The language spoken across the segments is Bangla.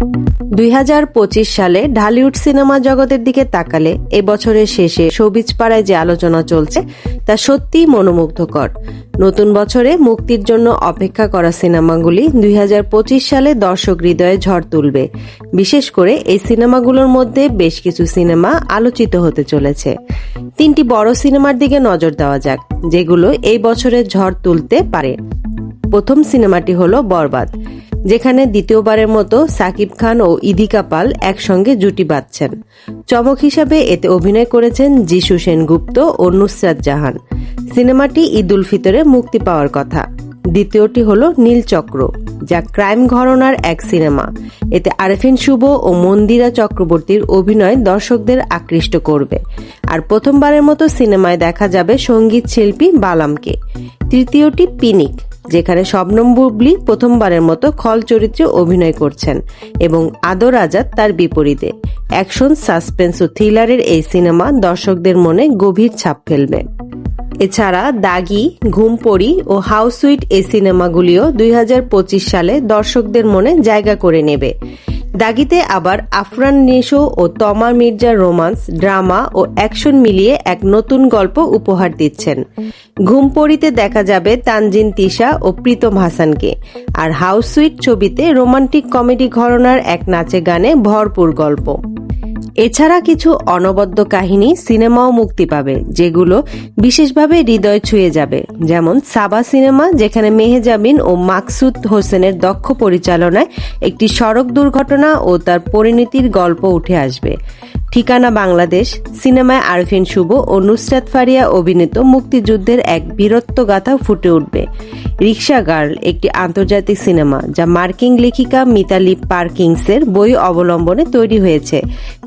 2025 সালে ঢালিউড সিনেমা জগতের দিকে তাকালে এ বছরের শেষে শোবিজ পাড়ায় যে আলোচনা চলছে তা সত্যিই মনোমুগ্ধকর। নতুন বছরে মুক্তির জন্য অপেক্ষা করা সিনেমাগুলি 2025 সালে দর্শক হৃদয়ে ঝড় তুলবে। বিশেষ করে এই সিনেমাগুলোর মধ্যে বেশ কিছু সিনেমা আলোচিত হতে চলেছে। 3টি বড় সিনেমার দিকে নজর দেওয়া যাক, যেগুলো এই বছরের ঝড় তুলতে পারে। প্রথম সিনেমাটি হলো বরবাদ, যেখানে দ্বিতীয়বারের মতো সাকিব খান ও ইদিকা পাল একসঙ্গে জুটি বাঁধছেন। চমক হিসাবে এতে অভিনয় করেছেন যিশু সেনগুপ্ত ও নুসরাত জাহান। সিনেমাটি ঈদ উল ফিতরে মুক্তি পাওয়ার কথা। দ্বিতীয়টি হলো নীলচক্র, যা ক্রাইম ঘরানার এক সিনেমা। এতে আরেফিন শুভ ও মন্দিরা চক্রবর্তীর অভিনয় দর্শকদের আকৃষ্ট করবে। আর প্রথমবারের মতো সিনেমায় দেখা যাবে সঙ্গীত শিল্পী বালামকে। তৃতীয়টি পিনিক, যেখানে শবনম বুবলি প্রথমবারের মতো খল চরিত্রে অভিনয় করছেন এবং আদর আজাদ তার বিপরীতে। অ্যাকশন, সাসপেন্স ও থ্রিলারের এই সিনেমা দর্শকদের মনে গভীর ছাপ ফেলবে। এছাড়া দাগি, ঘুমপড়ি ও হাউসউইট এই সিনেমাগুলিও 2025 সালে দর্শকদের মনে জায়গা করে নেবে। দাগিতে আবার আফরান নিশো ও তমা মির্জার রোমান্স, ড্রামা ও অ্যাকশন মিলিয়ে এক নতুন গল্প উপহার দিচ্ছেন। ঘুমপড়িতে দেখা যাবে তানজিন তিশা ও প্রীতম হাসানকে। আর হাউসউইট ছবিতে রোমান্টিক কমেডি ঘরানার এক নাচে গানে ভরপুর গল্প। এছাড়া কিছু অনবদ্য কাহিনী সিনেমাও মুক্তি পাবে, যেগুলো বিশেষভাবে হৃদয় ছুঁয়ে যাবে। যেমন সাবা সিনেমা, যেখানে মেহেজাবিন ও মাকসুদ হোসেনের দক্ষ পরিচালনায় একটি সড়ক দুর্ঘটনা ও তার পরিণতির গল্প উঠে আসবে। ঠিকানা বাংলাদেশ সিনেমায় আরেফিন শুভ ও নুসরাত ফারিয়া অভিনীত মুক্তিযুদ্ধের এক বীরত্বগাথা ফুটে উঠবে। রিক্সা গার্ল একটি আন্তর্জাতিক সিনেমা, যা মার্কিন লেখিকা মিতালি পার্কিংসের বই অবলম্বনে তৈরি হয়েছে,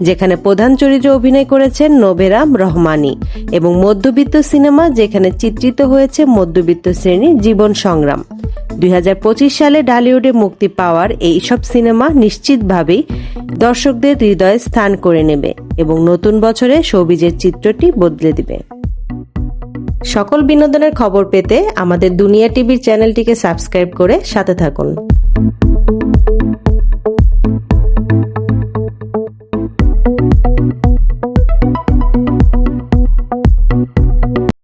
যেখানে প্রধান চরিত্রে অভিনয় করেছেন নোবেরা রহমানি। এবং মধ্যবিত্ত সিনেমা, যেখানে চিত্রিত হয়েছে মধ্যবিত্ত শ্রেণীর জীবন সংগ্রাম। 2025 সালে ঢালিউডে মুক্তি পাওয়ার এই সব সিনেমা নিশ্চিতভাবেই দর্শকদের হৃদয়ে স্থান করে নেবে এবং নতুন বছরে শোবিজের চিত্রটি বদলে দিবে। সকল বিনোদনের খবর পেতে আমাদের দুনিয়া টিভির চ্যানেলটিকে সাবস্ক্রাইব করে সাথে থাকুন।